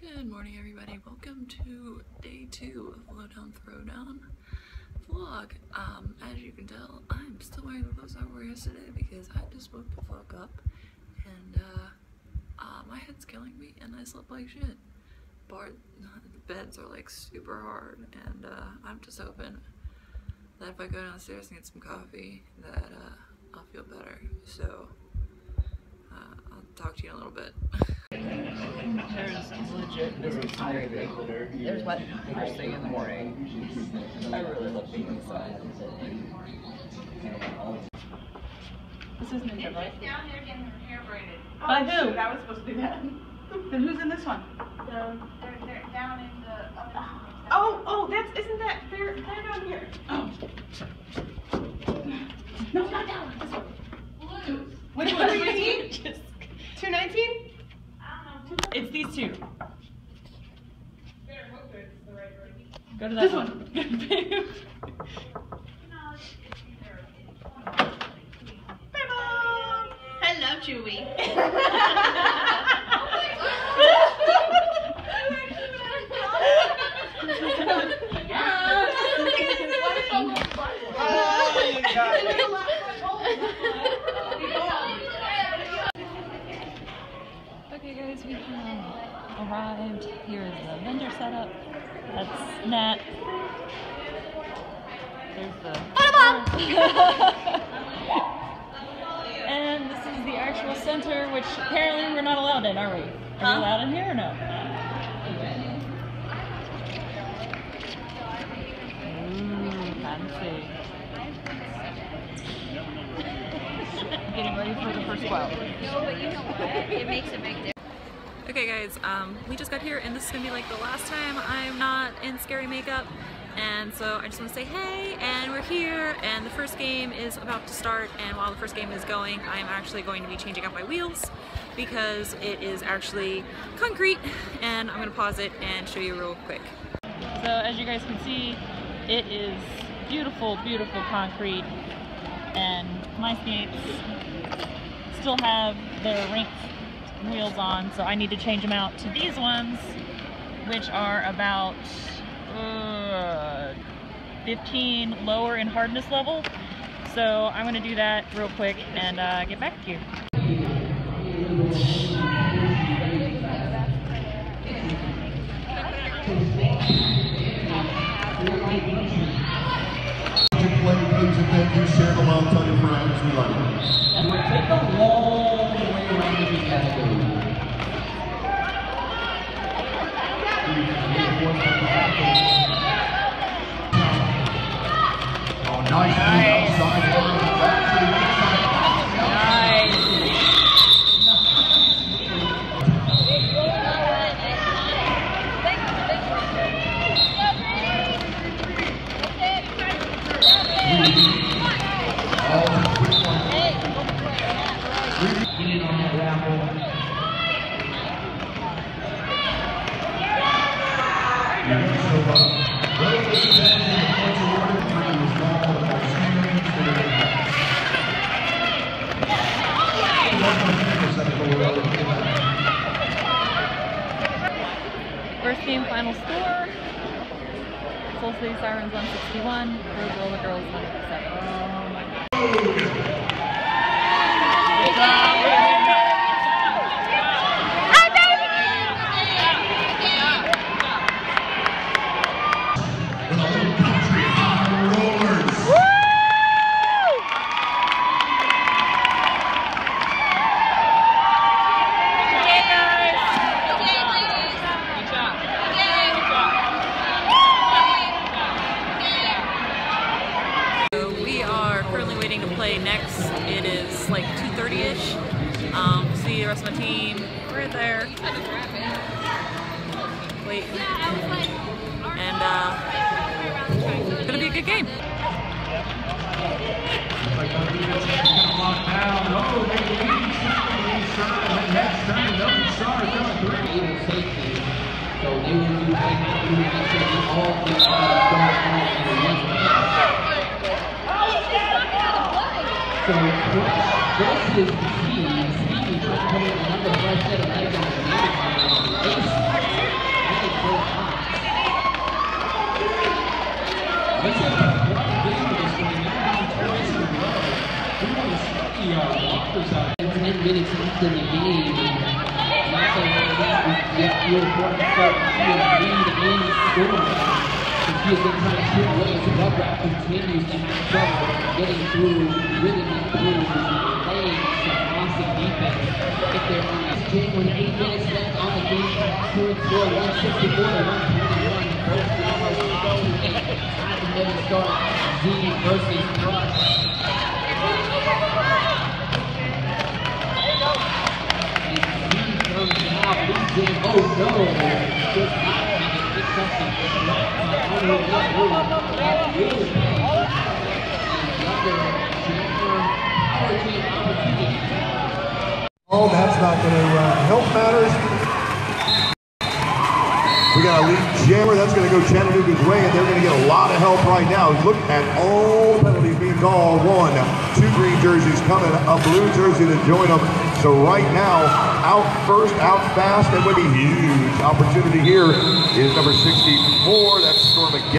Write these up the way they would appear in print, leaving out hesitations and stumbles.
Good morning, everybody. Welcome to day 2 of Lowdown Throwdown vlog. As you can tell, I'm still wearing the clothes I wore yesterday because I just woke the fuck up and my head's killing me and I slept like shit. The beds are like super hard and I'm just hoping that if I go downstairs and get some coffee that I'll feel better. So I'll talk to you in a little bit. There's legit business today. There's what? First thing in the morning. I really love being inside. This is Ninja, right? Down there getting her hair braided. By who? Shoot, I was supposed to do that. Then who's in this one? They're down in the other room. Oh, isn't that, they're down here. Oh. No, not that one, this one. Blue. Which one do you need? 219? I don't know. It's these two. Better hope it's the right room. Go to that one. No, it's either. Bye bye. Hello, Chewy. Okay guys, we have arrived. Here is the vendor setup. That's Nat. There's the and this is the actual center, which apparently we're not allowed in, are we? Are we allowed in here or no? Ooh, fancy. Getting ready for the first cloud. No, but you know what? It makes a big difference. Okay guys, we just got here and this is gonna be like the last time I'm not in scary makeup, and so I just want to say hey, and we're here and the first game is about to start, and while the first game is going I'm actually going to be changing out my wheels because it is actually concrete, and I'm gonna pause it and show you real quick. So as you guys can see, it is beautiful, beautiful concrete, and my skates still have their rinked wheels on, so I need to change them out to these ones, which are about 15 lower in hardness level. So I'm going to do that real quick and get back to you. Thank you, share them out, tell your friends, we love you. And we'll take them all the way around the category. Oh, nice. Outside, back to the inside. Nice. First game final score. Soul City Sirens 161, Rose Roller Girls 157. Oh my god. Good job. Next, it is like 2:30ish. See the rest of my team right there. Wait. And it's gonna be a good game. So this is the key. Stevie coming with another fresh set of legs on the yet feels more start to see a lead in scoring. And she has been trying to shoot away as Lovegraf continues to have trouble getting through rhythm and through playing some awesome defense. If they're on this game with 8 minutes left on the game, current score 164 to 121. Both Browns are at the middle start. Z versus Crush. Oh no! Just not having something. Oh, that's not going to help matters. We got a lead jammer. That's going to go Chattanooga's way, and they're going to get a lot of help right now. Look at all the penalties being called. 1, 2 green jerseys coming, a blue jersey to join them. So right now, out first, out fast, and would be huge opportunity here is number 64. That's Storm again.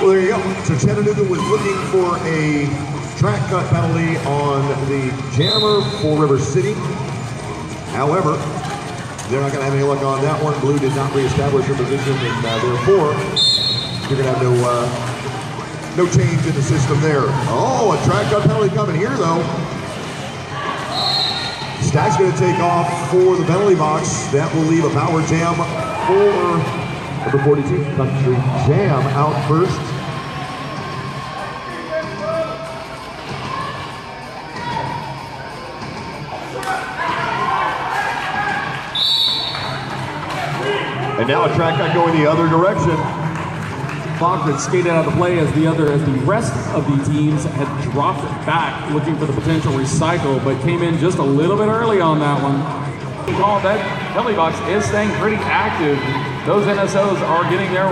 Well, there you go. So Chattanooga was looking for a track cut penalty on the jammer for River City. However, they're not going to have any luck on that one. Blue did not reestablish her position, and therefore, you're going to have no change in the system there. Oh, a track cut penalty coming here, though. Stack's going to take off for the penalty box. That will leave a power jam for number 42, Country Jam, out first. And now a track cut going the other direction. Bachman skated out of the play as the rest of the teams had dropped back looking for the potential recycle, but came in just a little bit early on that one. That penalty box is staying pretty active. Those NSOs are getting their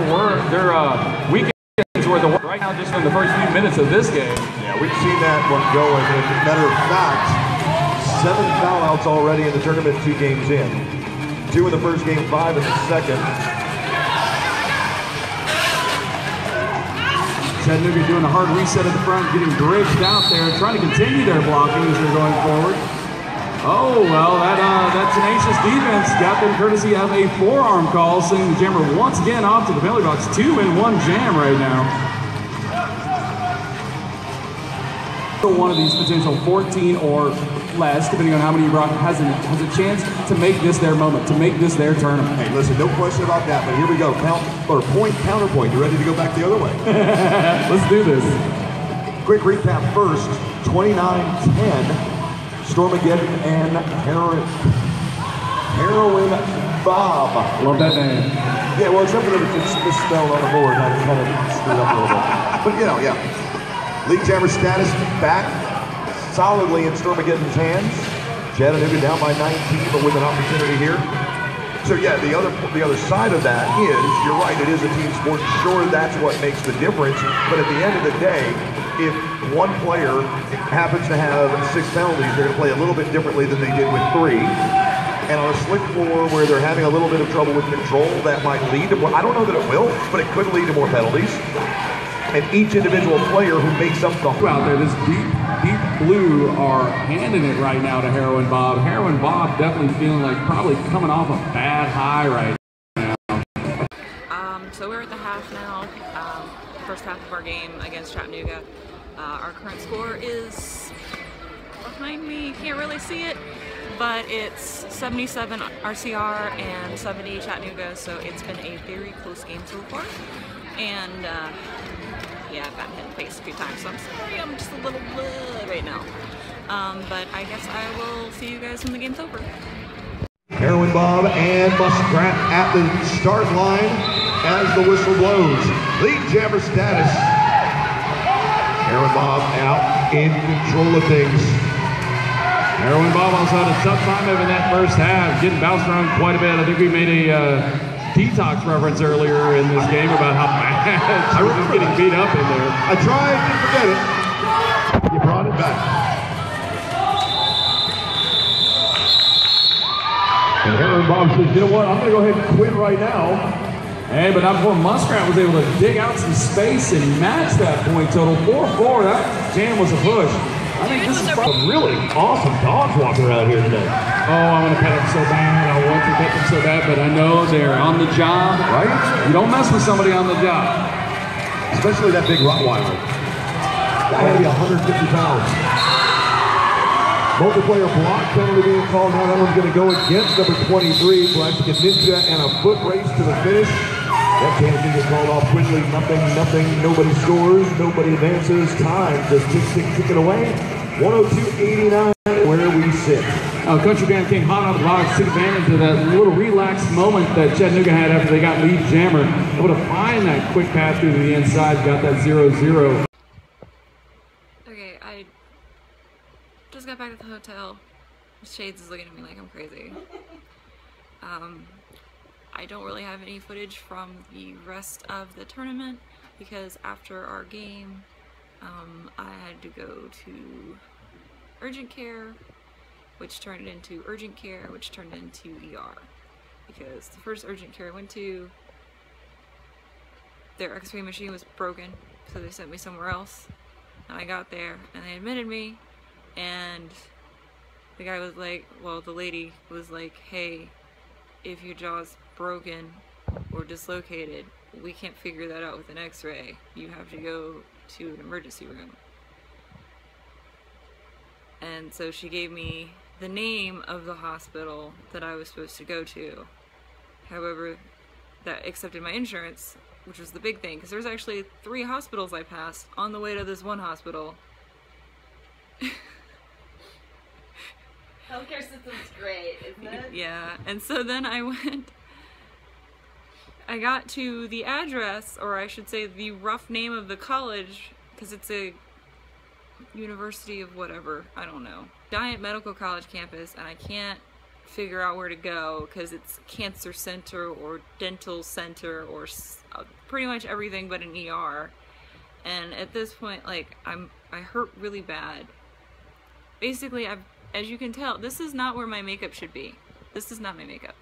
weekends worth of work right now just in the first few minutes of this game. Yeah, we've seen that one going. As a matter of fact, 7 foul outs already in the tournament, 2 games in. 2 in the first game, 5 in the second. Chattanooga doing a hard reset at the front, getting bridged out there, trying to continue their blocking as they're going forward. Oh, well, that tenacious defense got them courtesy of a forearm call, sending the jammer once again off to the penalty box. 2 in 1 jam right now. One of these potential 14 or less, depending on how many you brought, has a chance to make this their moment, to make this their tournament. Hey, listen, no question about that, but here we go. Point, counterpoint. You ready to go back the other way? Let's do this. Quick recap first. 29-10. Stormageddon and Heroin Bob. Love that name. Yeah, well, except for that it's misspelled on the board. I kind of screwed up a little bit. But, you know, yeah. League jammer status back solidly in Stormageddon's hands. Chattanooga down by 19, but with an opportunity here. So yeah, the other side of that is, you're right, it is a team sport. Sure, that's what makes the difference. But at the end of the day, if one player happens to have 6 penalties, they're going to play a little bit differently than they did with 3. And on a slick floor where they're having a little bit of trouble with control, that might lead to more. I don't know that it will, but it could lead to more penalties. And each individual player who makes up the out there, this deep blue are handing it right now to Heroin Bob. Heroin Bob definitely feeling like probably coming off a bad high right now. So we're at the half now, first half of our game against Chattanooga. Our current score is behind me, you can't really see it, but it's 77 RCR and 70 Chattanooga, so it's been a very close game so far. And yeah, I've gotten hit in the face a few times, so I'm sorry, I'm just a little bleh right now. But I guess I will see you guys when the game's over. Heroin Bob and Muskrat at the start line as the whistle blows. Lead jammer status. Heroin Bob out in control of things. Heroin Bob also had a tough time in that first half, getting bounced around quite a bit. I think we made a detox reference earlier in this game about how bad she was just getting beat up in there. I tried to forget it. You brought it back. And Heroin Bob says, you know what, I'm going to go ahead and quit right now. Hey, but not before Muskrat was able to dig out some space and match that point total. 4-4, that jam was a push. I think this is some really awesome dogs walking around here today. Oh, I want to pet them so bad. I want to pet them so bad, but I know they're on the job. Right? You don't mess with somebody on the job. Especially that big Rottweiler. That had to be 150 pounds. Multiplayer block penalty being called. Now that one's going to go against number 23, Plastic Ninja, and a foot race to the finish. That penalty gets called off quickly. Nothing. Nobody scores. Nobody advances. Time just ticking away. 102.89 where we sit. Country Band came hot on the blocks, took advantage of that little relaxed moment that Chattanooga had after they got lead jammer. Able to find that quick pass through to the inside, got that 0-0. Okay, I just got back at the hotel. Shades is looking at me like I'm crazy. I don't really have any footage from the rest of the tournament because after our game, I had to go to urgent care, which turned into urgent care, which turned into ER. Because the first urgent care I went to, their x-ray machine was broken, so they sent me somewhere else. And I got there, and they admitted me, and the guy was like, well, the lady was like, hey, if your jaw's broken or dislocated, we can't figure that out with an x-ray. You have to go to an emergency room. And so she gave me the name of the hospital that I was supposed to go to. However, that accepted my insurance, which was the big thing, because there's actually 3 hospitals I passed on the way to this one hospital. Healthcare system's great, isn't it? Yeah, and so then I got to the address, or I should say the rough name of the college, because it's a university of whatever, I don't know. Giant medical college campus, and I can't figure out where to go because it's cancer center or dental center or pretty much everything but an ER. And at this point, like, I hurt really bad. Basically, as you can tell, this is not where my makeup should be. This is not my makeup.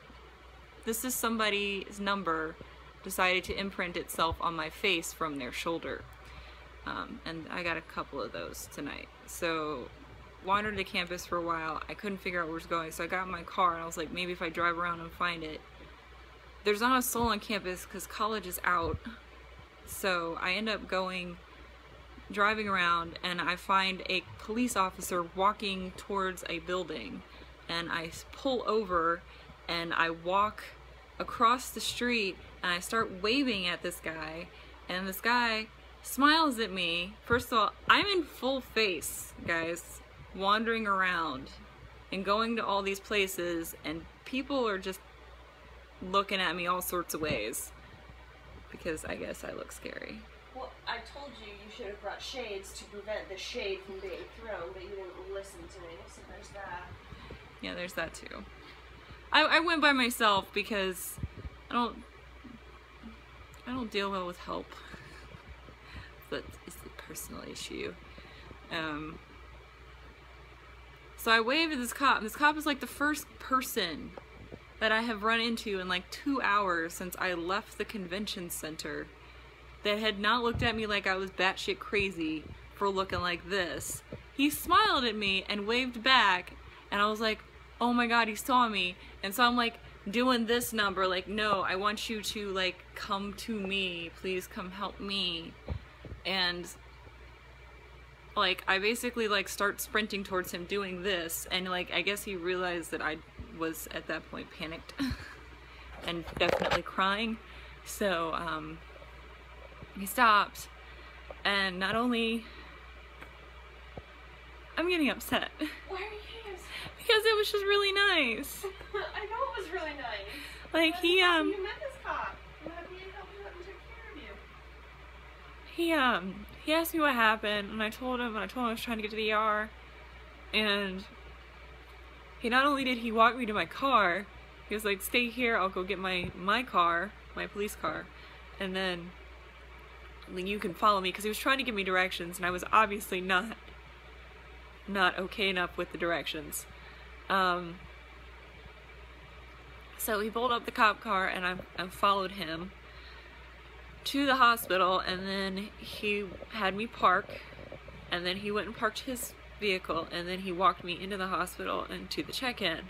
This is somebody's number decided to imprint itself on my face from their shoulder. And I got a couple of those tonight. So, wandered the campus for a while. I couldn't figure out where it was going, so I got in my car and I was like, maybe if I drive around and find it. There's not a soul on campus because college is out. So I end up driving around, and I find a police officer walking towards a building, and I pull over and I walk across the street and I start waving at this guy, and this guy smiles at me. First of all, I'm in full face, guys, wandering around and going to all these places, and people are just looking at me all sorts of ways because I guess I look scary. Well, I told you you should have brought shades to prevent the shade from being thrown, but you didn't listen to me, so there's that. Yeah, there's that too. I went by myself because I don't deal well with help. But it's a personal issue. So I waved at this cop, and this cop is like the first person that I have run into in like 2 hours since I left the convention center that had not looked at me like I was batshit crazy for looking like this. He smiled at me and waved back, and I was like, oh my god, he saw me. And so I'm like doing this number, like, no, I want you to like come to me, please come help me. And like I basically like start sprinting towards him doing this, and like I guess he realized that I was at that point panicked and definitely crying. So he stopped, and not only I'm getting upset. Why are you getting upset? Because it was just really nice. I know it was really nice. Like You met this cop. You had me help you out and took care of you. he asked me what happened, and I told him I was trying to get to the ER, and he not only did he walk me to my car, he was like, stay here, I'll go get my car, my police car, and then you can follow me, because he was trying to give me directions, and I was obviously not okay enough with the directions. So he pulled up the cop car, and I followed him to the hospital, and then he had me park, and then he went and parked his vehicle, and then he walked me into the hospital and to the check-in.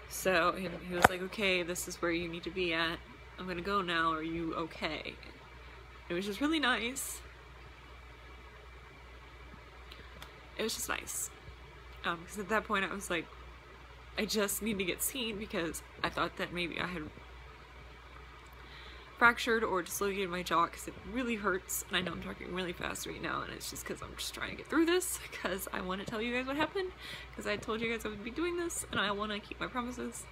So he was like, okay, this is where you need to be at. I'm gonna go now, are you okay? It was just really nice. It was just nice. Because at that point I was like, I just need to get seen because I thought that maybe I had fractured or dislocated my jaw because it really hurts, and I know I'm talking really fast right now, and it's just because I'm just trying to get through this because I want to tell you guys what happened, because I told you guys I would be doing this and I want to keep my promises.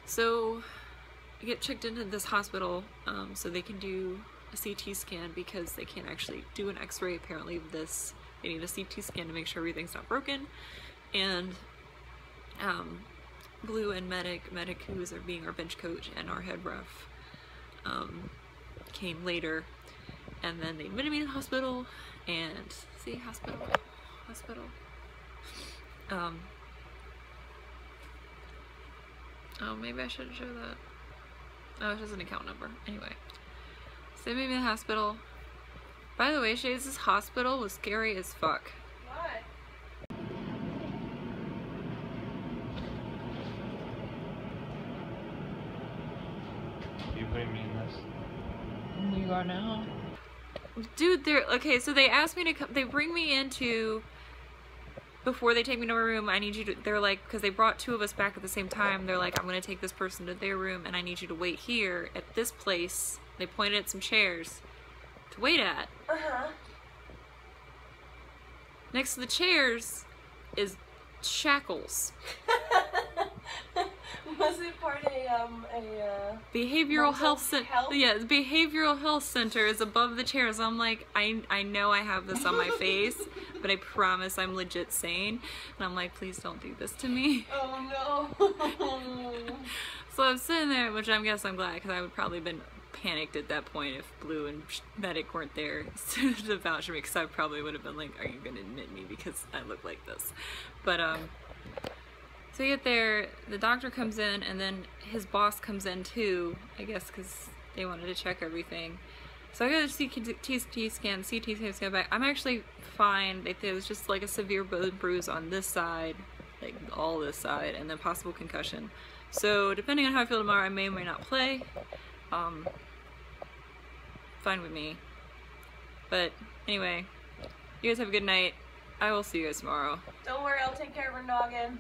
So I get checked into this hospital so they can do a CT scan because they can't actually do an x-ray. Apparently they need a CT scan to make sure everything's not broken. And Blue and Medic, who is being our bench coach and our head ref, came later, and then they admitted me to the hospital, and hospital. Oh, maybe I shouldn't show that. Oh, it's just an account number. Anyway, so they made me to the hospital. By the way, Shades, this hospital was scary as fuck. Why? You putting me in this? You are now. Dude, okay, so they asked me to come, they bring me into, before they take me to my room, I need you to, they're like, because they brought two of us back at the same time, they're like, I'm going to take this person to their room, and I need you to wait here at this place. They pointed at some chairs to wait at. Uh-huh. Next to the chairs is shackles. Was it part of a Behavioral health center. health? Yeah, the behavioral health center is above the chairs. I'm like, I know I have this on my face, but I promise I'm legit sane. And I'm like, please don't do this to me. Oh no. So I'm sitting there, which I guess I'm glad, because I would probably been panicked at that point if Blue and Medic weren't there to vouch for me, because I probably would have been like, are you gonna admit me because I look like this? But so you get there, the doctor comes in, and then his boss comes in too, I guess because they wanted to check everything. So I got a CT scan back. I'm actually fine. It was just like a severe bone bruise on this side, like all this side, and then possible concussion. So depending on how I feel tomorrow, I may or may not play. Fine with me. But anyway, you guys have a good night. I will see you guys tomorrow. Don't worry, I'll take care of her noggin.